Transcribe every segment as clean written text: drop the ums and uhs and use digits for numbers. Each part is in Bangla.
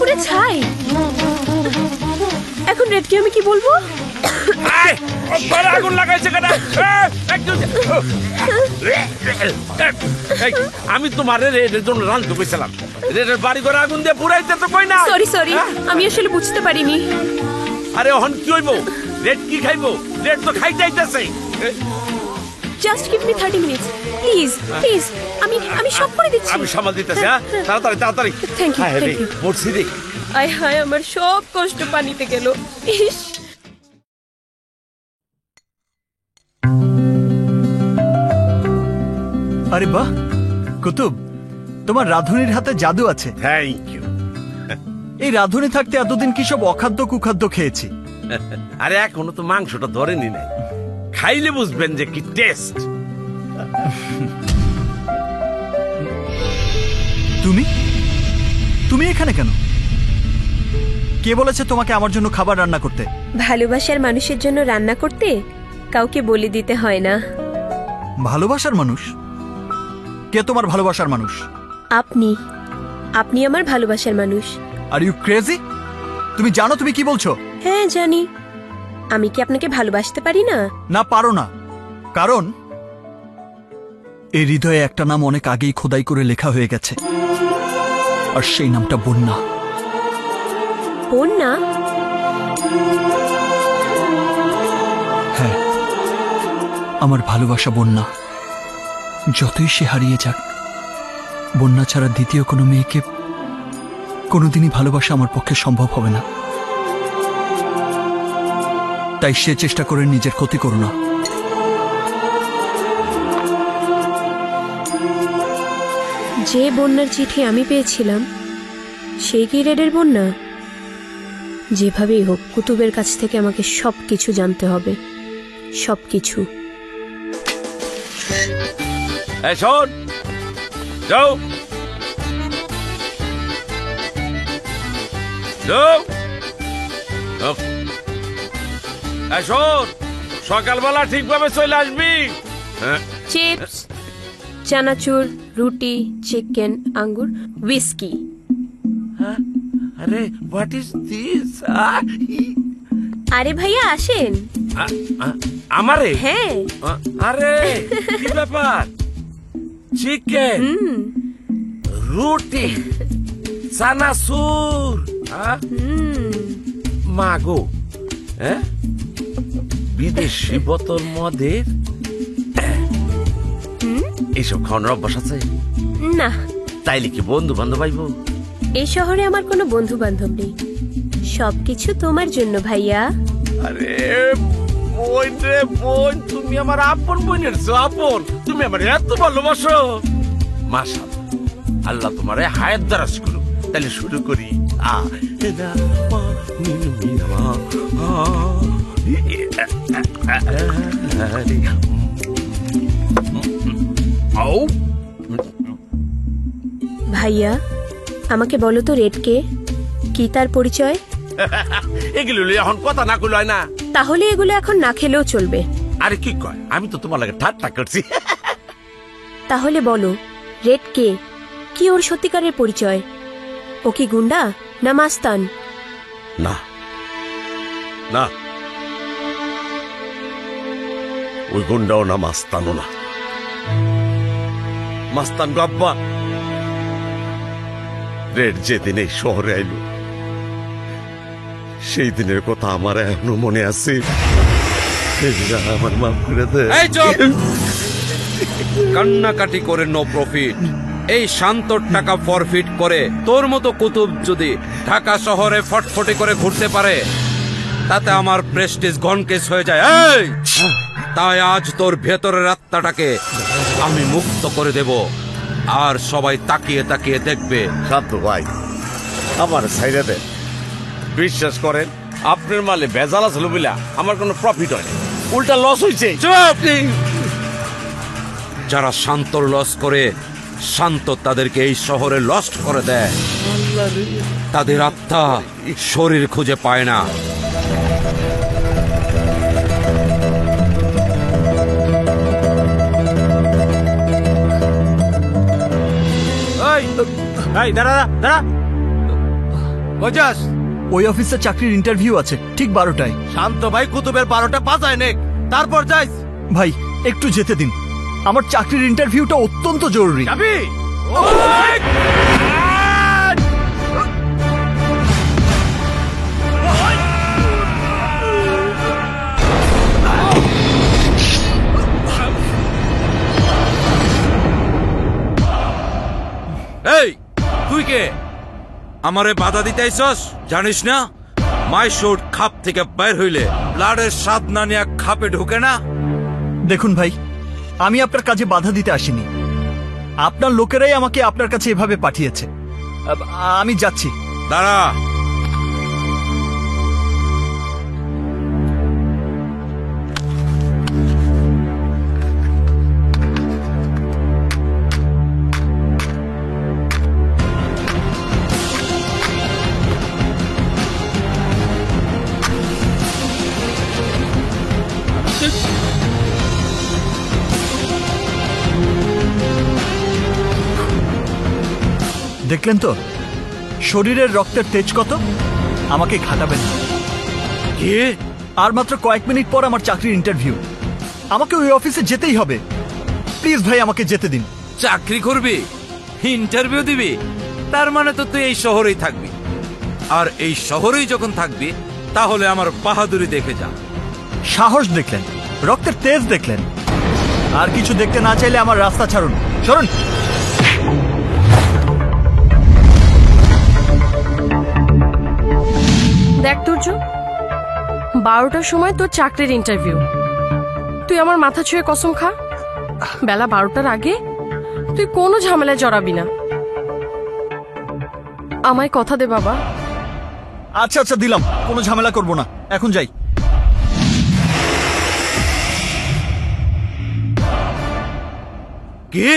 পুরো ছাই। এখন রেডকে আমি কি বলবো? আগুন লাগাইছে কেন? আমি তোমার রেডের জন্য রান্ধতে কইছিলাম, রেডের বাড়ি ঘরে আগুন দিয়ে পুরাইতে তো কই না। সরি আমি আসলে বুঝতে পারিনি। আরে ওহন কি হইব? রেড কি খাইবো? রেড তো খাইতে আইতাছে। Just give me 30 minutes please. আমি সব করে দিচ্ছি। আমি সামাল দিতেছি। তাড়াতাড়ি। Thank you. মরছি রে। আয় হায়, আমার সব কষ্ট পানিতে গেল। ইস, আরে বাহ কুতুব, তোমার রাধুনির হাতে জাদু আছে। Thank you. এই রাধুনি থাকতে এতদিন কি সব অখাদ্য কুখাদ্য খেয়েছি। আরে এখনো তো মাংসটা ধরেনি নাই, খাইলে বুঝবেন যে কি টেস্ট। তুমি এখানে কেন? কে বলেছে তোমাকে আমার জন্য খাবার রান্না করতে? ভালোবাসার মানুষের জন্য রান্না করতে কাউকে বলে দিতে হয় না। ভালোবাসার মানুষ? কে তোমার ভালোবাসার মানুষ? আপনি আমার ভালোবাসার মানুষ। Are you crazy? তুমি জানো তুমি কি বলছো? হ্যাঁ জানি। আমি কি আপনাকে ভালোবাসতে পারি না? না, পারো না। কারণ এই হৃদয়ে একটা নাম অনেক আগেই খোদাই করে লেখা হয়ে গেছে, আর সেই নামটা বন্যা। বন্যা? হ্যাঁ, আমার ভালোবাসা বন্যা। যতই সে হারিয়ে যাক, বন্যা ছাড়া দ্বিতীয় কোনো মেয়েকে কোনোদিনই ভালোবাসা আমার পক্ষে সম্ভব হবে না। তাই সে চেষ্টা করে নিজের ক্ষতি করো না। যে বন্যার চিঠি আমি পেয়েছিলাম সেই কি রেডের বন্যা? যেভাবেই হোক কুতুবের কাছ থেকে আমাকে সবকিছু জানতে হবে, সবকিছু। শোন, যাও শোন, সকালবেলা ঠিকভাবে চলে আসবি। চিপস, চানাচুর, রুটি, চিকেন, আঙ্গুর, হুইস্কি। আরে হোয়াট ইজ দিস? আরে ভাইয়া আসেন। আমারে? হ্যাঁ। আরে কি ব্যাপার? চিকেন, রুটি, চানাচুর, মাগো, হ্যাঁ, বিদেশি বোতল মদের এইসব খাওয়ানোর অভ্যাস আছে? না। তাইলে কি বন্ধু বান্ধব আইব? এই শহরে আমার কোনো বন্ধু বান্ধব নেই, সবকিছু তোমার জন্য ভাইয়া। আরে বোন রে বোন, তুমি আমার আপন বোনের আপন, তুমি আমার এত ভালোবাসো। মাশাআল্লাহ, আল্লাহ তোমারে হায়াত দারাজ করুক। তাহলে শুরু করি। ভাইয়া আমাকে বলো তো রেডকে কি, তার পরিচয়? এগুলো এখন কথা না কইল হয় না? তাহলে এগুলো এখন না খেলেও চলবে। আরে কি কয়, আমি তো তোমার লাগে ঠাট্টা করছি। তাহলে বলো রেডকে কি, ওর সত্যিকারের পরিচয়? ও কি গুন্ডা না মাস্তান? না না, ওই গুন্ডাও না মাস্তানও না। মাস্তান বাব্বা রেড যেদিন এই শহরে আইল, সেই দিনের কথা আমার এখনো মনে আছে। আমার মাফ করে দে। কান্নাকাটি করে নো প্রফিট। এই শান্তর টাকা ফরফিট করে তোর মতো কুতুব যদি ঢাকা শহরে ফটফটে করে ঘুরতে পারে, তাতে আমার প্রেস্টিজ গনকেস হয়ে যায়। তাই আজ তোর ভেতরের আত্মাটাকে আমি মুক্ত করে দেব, আর সবাই তাকিয়ে তাকিয়ে দেখবে। শান্ত ভাই, আমার সাইডে দেন। বিশ্বাস করেন, আপনার মালে ভেজাল আসলো বলে আমার কোনো প্রফিট হয় না, উল্টা লস হয়েছে। যারা শান্তর লস করে, শান্ত তাদেরকে এই শহরে লস্ট করে দেয়। তাদের আত্মা শরীর খুঁজে পায় না। দাঁড়া দাঁড়া, কইজাস ওই অফিসে চাকরির ইন্টারভিউ আছে ঠিক 12টায়। শান্ত ভাই কুতুবের 12টা বাজায় নেক, তারপর যাইস। ভাই একটু যেতে দিন, আমার চাকরির ইন্টারভিউটা অত্যন্ত জরুরি। যাবি? এই তুই কে? আমারে বাধা দিতে আইছস? জানিস না মাই শুট খাপ থেকে বের হইলে ব্লাডের স্বাদ না নিয়ে খাপে ঢুকে না। দেখুন ভাই, আমি আপনার কাজে বাধা দিতে আসিনি, আপনার লোকেরাই আমাকে আপনার কাছে এভাবে পাঠিয়েছে। আমি যাচ্ছি। দাঁড়া, দেখলেন তো শরীরের রক্তের তেজ কত? আমাকে খাটাবেন না। কি? আর মাত্র কয়েক মিনিট পর আমার চাকরির ইন্টারভিউ, আমাকে ওই অফিসে যেতেই হবে। প্লিজ ভাই আমাকে যেতে দিন। চাকরি করবি, ইন্টারভিউ দিবি, তার মানে তো তুই এই শহরেই থাকবি। আর এই শহরেই যখন থাকবি তাহলে আমার বাহাদুরি দেখে যা। সাহস দেখলেন, রক্তের তেজ দেখলেন, আর কিছু দেখতে না চাইলে আমার রাস্তা ছাড়ুন, সরুন। দেখ তুর্য, 12টার সময় তোর চাকরির ইন্টারভিউ। তুই আমার মাথা ছুঁয়ে কসম খা, বেলা 12টার আগে তুই কোনো ঝামেলায় জড়াবি না। আমায় কথা দে বাবা। আচ্ছা আচ্ছা দিলাম, কোনো ঝামেলা করব না, এখন যাই। কি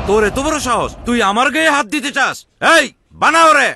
তোর এত বড় সাহস, তুই আমার গায়ে হাত দিতে চাস? এই বানাও রে।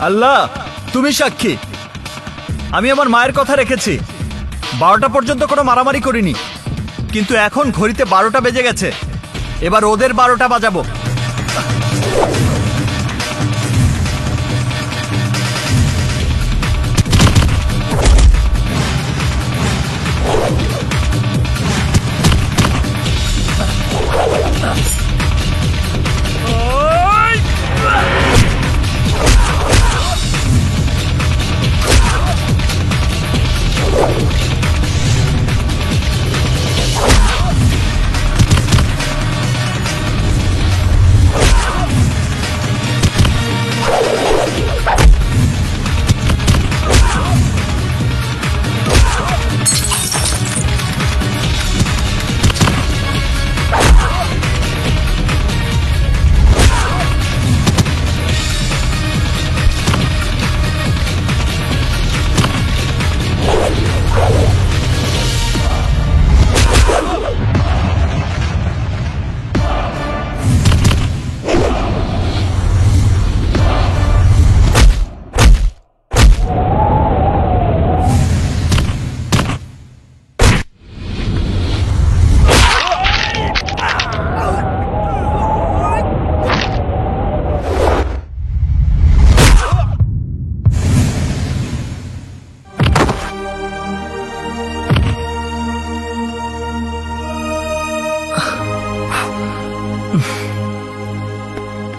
আল্লাহ তুমি সাক্ষী, আমি আমার মায়ের কথা রেখেছি। 12টা পর্যন্ত কোনো মারামারি করিনি, কিন্তু এখন ঘড়িতে 12টা বেজে গেছে, এবার ওদের 12টা বাজাবো।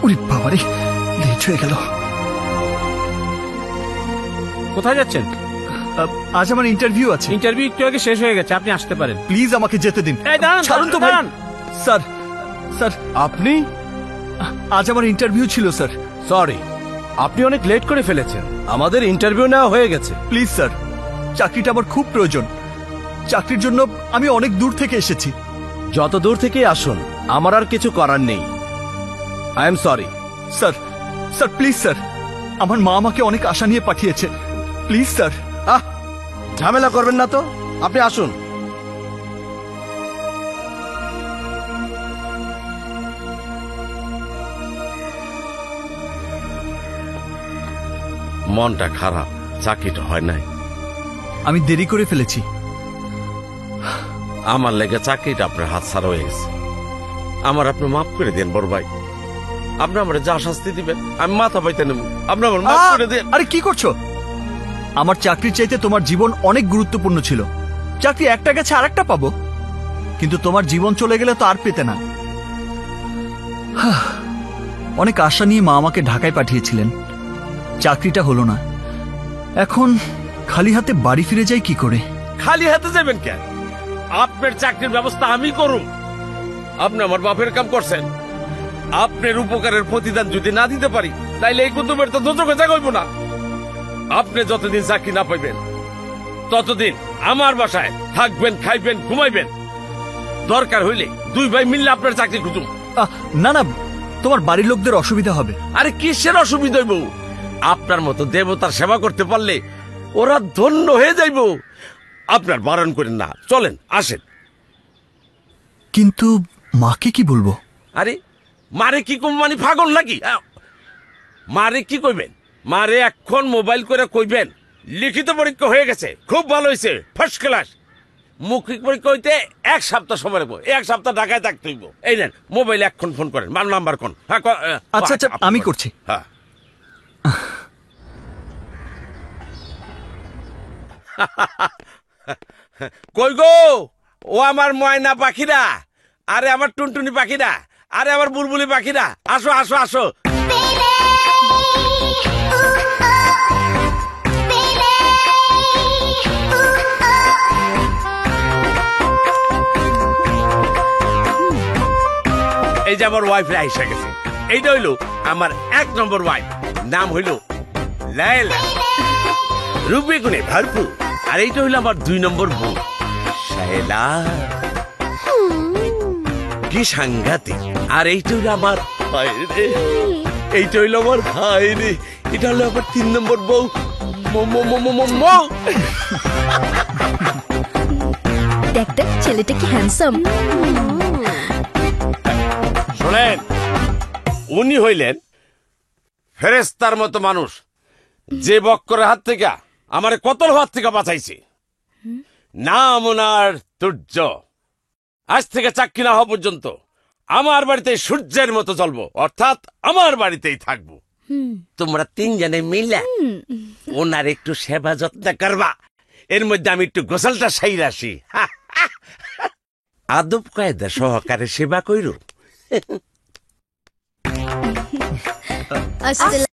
ওরে বাবারে, লেট হয়ে গেল। কোথায় যাচ্ছেন? আজ আমার ইন্টারভিউ আছে। ইন্টারভিউ একটু আগে শেষ হয়ে গেছে, আপনি আসতে পারেন। প্লিজ আমাকে যেতে দিন। এই দাঁড়ান, ছাড়ুন তো ভাই। দাঁড়ান। স্যার, স্যার, আপনি? আজ আমার ইন্টারভিউ ছিল স্যার। সরি, আপনি অনেক লেট করে ফেলেছেন। আমাদের ইন্টারভিউ নেওয়া হয়ে গেছে। প্লিজ স্যার, চাকরিটা আমার খুব প্রয়োজন। চাকরির জন্য আমি অনেক দূর থেকে এসেছি। যত দূর থেকেই আসুন, আমার আর কিছু করার নেই। I am sorry. Sir, sir please sir, আমার মা আমাকে অনেক আশা নিয়ে পাঠিয়েছে। Please sir. আহ, ঝামেলা করবেন না তো, আপনি আসুন। মনটা খারাপ, চাকরিটা হয় নাই। আমি দেরি করে ফেলেছি। আমার লেগে চাকরিটা আপনার হাত ছাড়া হয়ে গেছে। আমার আপনি মাফ করে দেন বড় ভাই। আপনি আমার যা শাস্তি দিবেন আমি মাথা পাইতে নেব। আপনি আমার মাফ করে দেন। আরে কি করছো? আমার চাকরির চাইতে তোমার জীবন অনেক গুরুত্বপূর্ণ ছিল। চাকরি একটা গেছে আর একটা পাবো, কিন্তু তোমার জীবন চলে গেলে তো আর পেতে না। অনেক আশা নিয়ে মা আমাকে ঢাকায় পাঠিয়েছিলেন। চাকরিটা হলো না। এখন খালি হাতে বাড়ি ফিরে যাই কি করে? খালি হাতে যাবেন কেন? আপনার চাকরির ব্যবস্থা আমি করুম। আপনি আমার বাপের কাম করছেন। আপনার উপকারের প্রতিদান যদি না দিতে পারি, তাইলে এই কুতুবের তো দোজখে জাগইব না। আপনি যতদিন চাকরি না পাইবেন ততদিন আমার বাসায় থাকবেন, খাইবেন, ঘুমাইবেন। দরকার হইলে দুই ভাই মিললে আপনার চাকরি খুঁজুম। না না, তোমার বাড়ির লোকদের অসুবিধা হবে। আরে কিসের অসুবিধা হইব? আপনার মতো দেবতার সেবা করতে পারলে ওরা ধন্য হয়ে যাইব। আপনার বারণ করেন না, চলেন, আসেন। কিন্তু মাকে কি বলবো? আরে মারে কি কম, মানে পাগল নাকি? মারে কি কইবেন? মারে এখন মোবাইল করে কইবেন লিখিত পরীক্ষা হয়ে গেছে, খুব ভালো হয়েছে, ফার্স্ট ক্লাস। মৌখিক পরীক্ষা হইতে 1 সপ্তাহ সময় লাগবে। 1 সপ্তাহ ঢাকায় থাকতে হইব। এই নেন মোবাইলে এখন ফোন করেন, মান নাম্বার কোন? হ্যাঁ, আচ্ছা আচ্ছা, আমি করছি। হ্যাঁ। কই গো ও আমার ময়না পাখিরা, আরে আমার টুনটুনি পাখিরা, আরে আমার বুলবুলি পাখিরা, আসো আসো আসো। এই যে আমার ওয়াইফ এসে গেছে। এইটা হইলো আমার 1 নম্বর ওয়াইফ, নাম হইলো লায়লা, রূপে গুণে ভরপুর। আর এইটা হইলো আমার 2 নম্বর বউ, শায়লা, কি সাংঘাতিক। আর এইটা হইলো আমার ভাই রে, এইটা হইলো আমার ভাই রে। এটা হলো আমার 3 নম্বর বউ, দেখ দেখ ছেলেটা কি হ্যান্ডসাম। শোনেন, উনি হইলেন ফেরেশতার মতো মানুষ, যে বক্করের হাত থেকে আমার কতল হাত থেকে বাঁচাইছে। নাম ওনার তুর্য। আজ থেকে চাকরি না হওয়া পর্যন্ত আমার বাড়িতে সূর্যের মতো জ্বলবো, অর্থাৎ আমার বাড়িতেই থাকবো। তোমরা 3 জনে মিলে ওনার একটু সেবা যত্ন করবা। এর মধ্যে আমি একটু গোসলটা সাইরা আসি। আদব কায়দা সহকারে সেবা কইরো। আসসালাম।